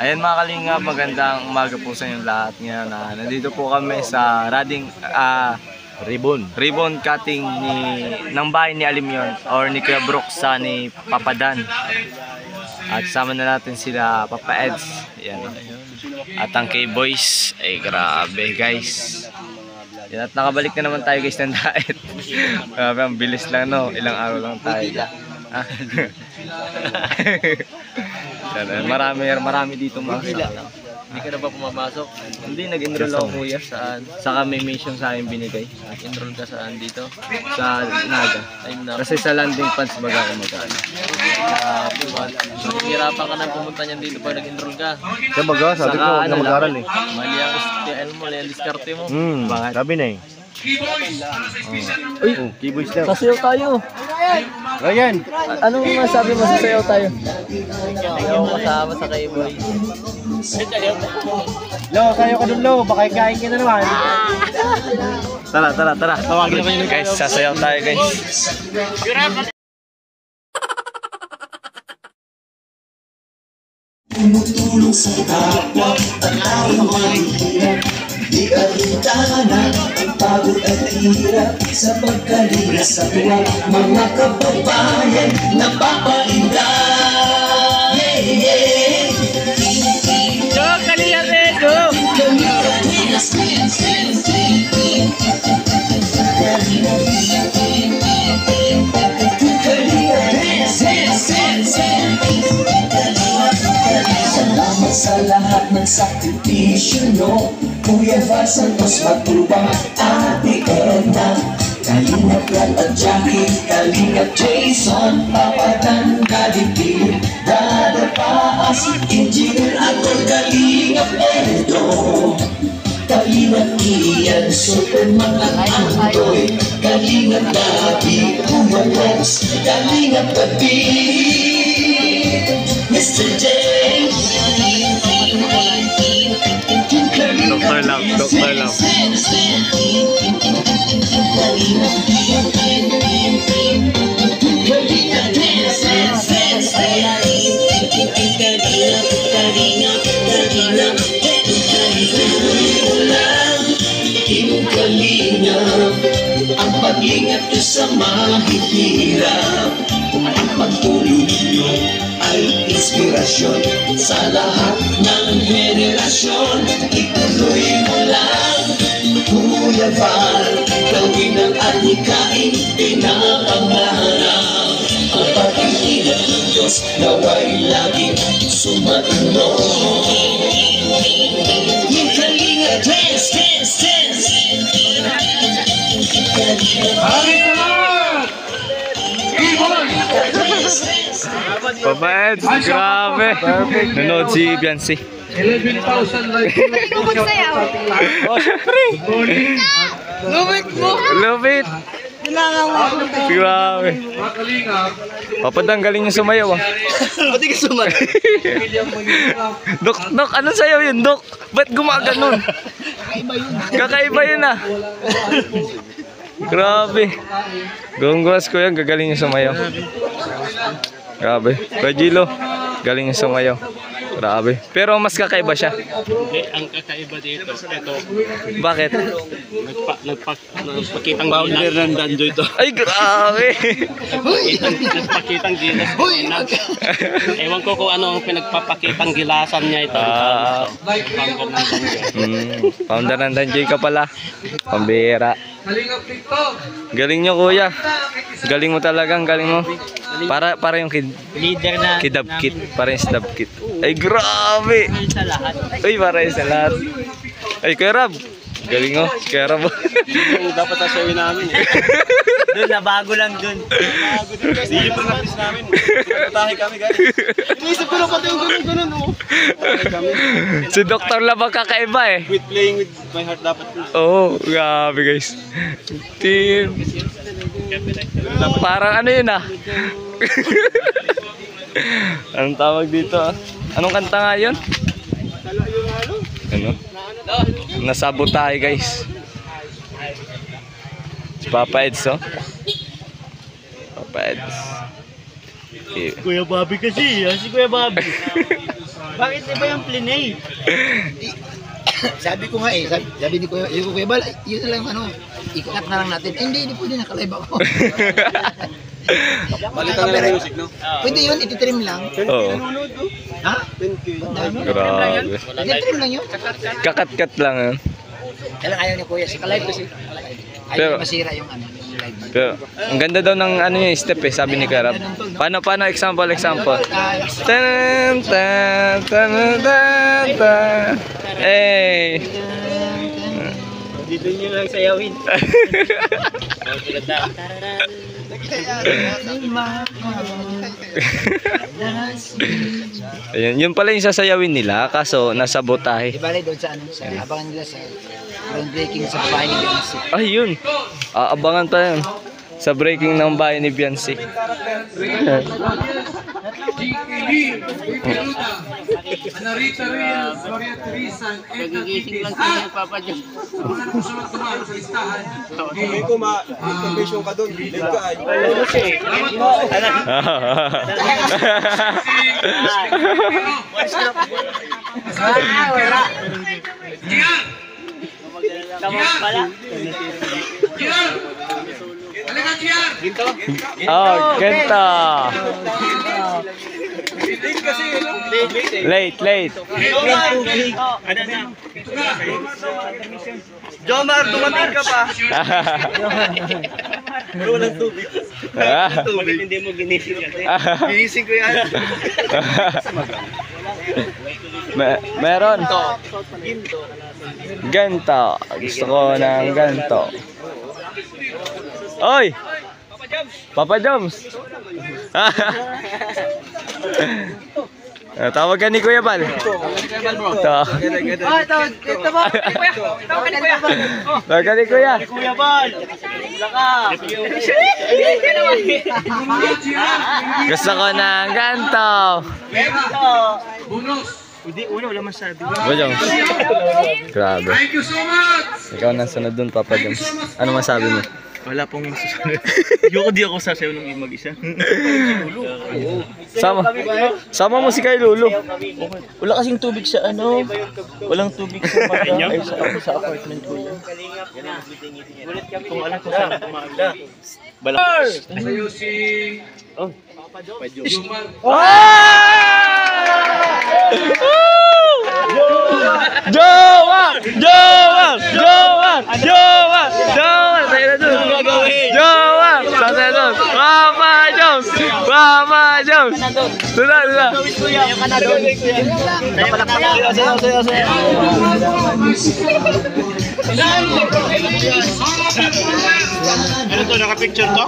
Ayan mga kalingap, magandang umaga po sa inyong lahat ngayon. Nandito po kami sa ribbon cutting ng bahay ni Alimyon or ni Kuya Brooks sa ni Papa Dan. At sama na natin sila Papa Eds. Ayan. At ang K-Boys. Ay grabe guys. Yan, at nakabalik na naman tayo guys ng diet. Grabe, ang bilis lang no. Ilang araw lang tayo. Marami dito mga. Hindi ka na ba pumapasok? Hindi, nag-enroll ako kuya. Saan? Saka may mission sa akin binigay. Enroll ka saan dito? Sa Naga. Kasi sa landing pads baga ako magkano. Hirapan ka na pumunta niyan dito pag nag-enroll ka. Kaya baga, sabi ko, huwag na mag-aral eh. Mali ang STL mo, mali ang diskarte mo. Bakit? Sabi na eh. Uy, Keyboards daw. sasayaw tayo. Ryan! Anong masabi mo, sasayaw tayo? Ikaw kasama sa K-Boys. Lo, sayo ka dun, Lo. Baka ikain ka na naman. Tara. Tawagin naman yun guys, sasayaw tayo guys. Tumutulong sa kapwa at tayo mahihirap. Di alintana ang pagod at hirap sa pagkalina sa tuwa. Mga kababayan napapainda. Yeah, yeah. Go, kaliyate, go! Salamat sa lahat ng sakripisyo no. Kuya Val Santos Matubang, Ate Edna, Kalingap Ral at Jackie, Kalingap Jason, Papa Dan, Kalipin, Dada Paas, Engineer Akol, Kalingap Edo, Kalingap Ian, Superman at Andoy, Kalingap Gabi, Kuya Lex, Kalingap Gabi, Mr. J. Doktor lang. Ang pag-ingat nyo sa mahihirap, ang pagtulong nyo ay inspirasyon sa lahat ng henerasyon. Ituloy mo lang, Kuya Val, gawin ang adhikain, pinapangarap. Ang pag-ingat ng Diyos naway laging sumatunod. Yung kalinga, dance! Papa Eds, grabe. Nanood si Biancy. 11,000 like Love it. Grabe. Papa Dan, galing yung sumayaw ah. Pati ka sumayaw. Dok, anong sayaw yun, Dok? Ba't gumaganon? Kakaiba yun ah. Grabe. Gungwas ko yan, gagaling yung sumayaw. Grabe. Kuya Gilo, galing yung sumayaw. Grabe. Pero mas kakaiba siya. Hindi, ang kakaiba dito, ito, Bakit? nagpakitang gilas. ng Danjo ito. Ay, grabe. Nagpakitang gilas. Ewan ko kung ano ang pinagpapakitang gilasan niya ito. Founder ng Danjo. Founder ng Danjoy ka pala. Pambihira. Kalingap TikTok. Galing nyo kuya. Galing mo talagang, galing mo. Para yung Leader na kidab kit. Para yung stab kit. Ay grabe. sa lahat. Ay para yung sa lahat. Ay Kuya Rab. Galing mo. Kuya Rab. Dapat asawin namin. Doon, nabago lang doon. Sige po practice namin. Patahe kami guys. Inisip ko lang pati yung ganun. Si Dr. Labang kakaiba eh. With playing with my heart dapat. Oo, grabe guys. Team. Parang ano yun ah. Anong tawag dito ah? Anong kanta nga yun? Ano? Nasabotahe guys. Si Papa Eds oh. Papa Eds. Okay. Kuya Bobby kasi, si Kuya Bobby. Bakit iba yung plinay? Sabi ko nga sabi ni Kuya Bal, yun na lang ikat na lang natin. Hindi pwede nakalive ako. Balitan na lang music, no? Pwede yun, ititrim lang. Oo. Ha? Grabe. Ititrim lang yun. Kakat-kat lang yun. Kailan ayaw ni Kuya, si Kalive kasi. Ayaw Pero- masira yung yung live. Pero, ang ganda daw ng ano yung step eh, sabi ni Karab. Paano, example? Tan, tan, tan, tan, tan. Hey! Dito nyo lang sayawin. Ayun, yun pala yung sasayawin nila, kaso nasa botahe. Di bali doon sa abangan nila sa groundbreaking sa bahay ni Beyonce. Ay, yun. Aabangan pa yun. Sa breaking ng bahay ni Beyonce. Narita Reyes, Gloria Teresa, and Nagigising lang sila ng Papa John. mga nagsusunod-sunod sa listahan. Hindi ko ma-information ka doon. Live ka ay. Tama pala. Gian! Halika, Gian! Oh, ganda. Late. Jomar, dumating ka pa. Walang tubig. Bakit hindi mo ginising kasi? Ginising ko yan. Meron. Ganto. Gusto ko ng ganto. Oy! Papa Joms! Tawagan ni Kuya Bal. Tawagan ni Kuya. Kuya Bal! Wala ka! Gusto ko ng ganto. Bonus! Wala masabi. Papa Joms. Grabe. Thank you so much! Ikaw nang sunod dun, Papa Joms. Ano masabi mo? Wala pong masasabi. Di ako sasayaw ng mag-isa. Sama mo si Kay Lulu. Wala kasing tubig sa walang tubig sa sa apartment ko yan. Kung alam ko saan kumaga. Sa'yo si... Jomar. Jowa! Tayo na dun. Jowa! Sasaya dun. Papa Joms! Tula. Ano to, naka-picture to?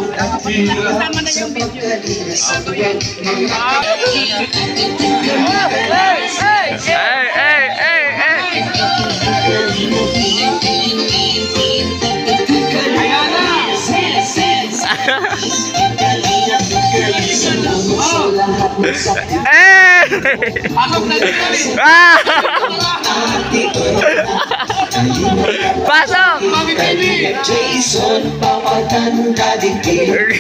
Pasok! Jason, papatanda dikit.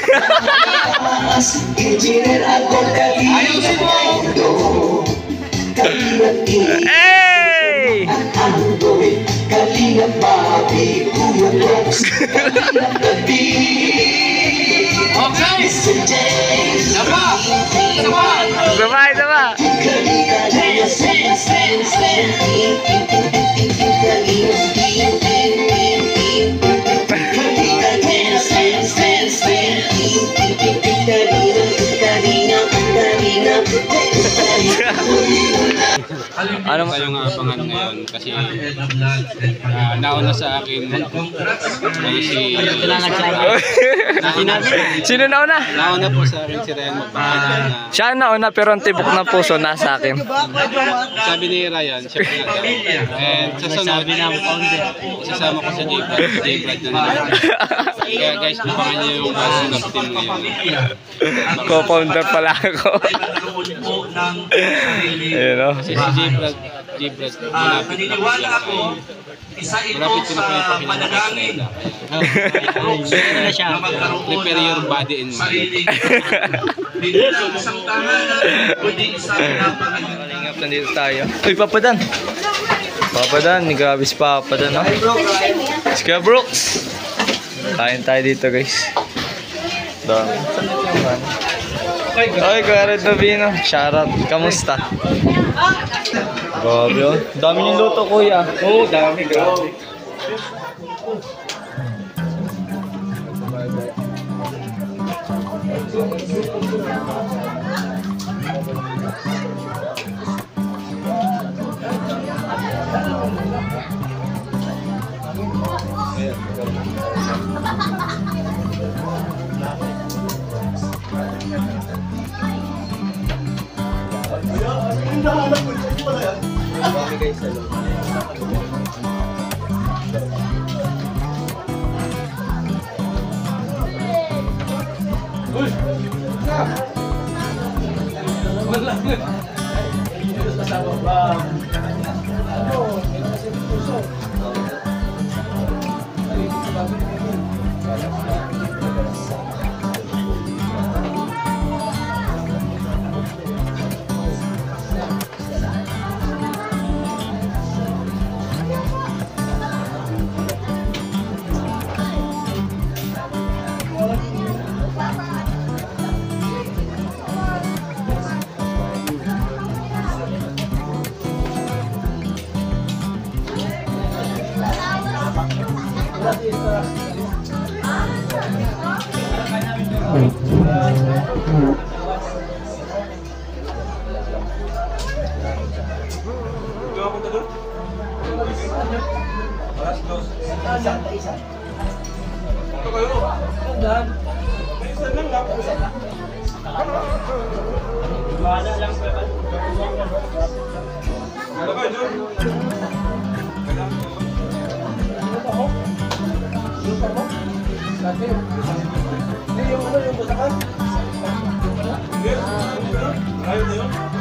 Engineer ako kalito. Hey! Kalinga babi, Kuya Rox, Kalinga gabi. Okay! Mr. James, Sama! Sama! Kalinga Laya, Sen. Ano Tayong abangan ngayon kasi nauna sa akin si Sino nauna? nauna po sa akin si Ryan magpapagod na Siya nauna pero ang tibok ng puso nasa akin. sabi ni Ryan siya pala and sa sunod isasama ko sa J-Brad na naman. Kaya guys, abangan niyo yung Love Team ngayon. Co-founder pala ako. Ayun o. Kasi si J-Brad malapit na po siya malapit ko na po yung pakinanakit Na siya. prepare your body and mind. Isang tahanan, kundi isang napakalaga. nandito tayo. Uy, Papadan! Papadan, grabe si Papadan, no? Si Kuya Brooks! Kain tayo dito, guys. Dami. Saan dito yung man? Oy, Kuya Red Novino. Shoutout. Kamusta? Grabe, oh. Dami yung luto, kuya. Oo, dami, grabe. Ayaw na yun.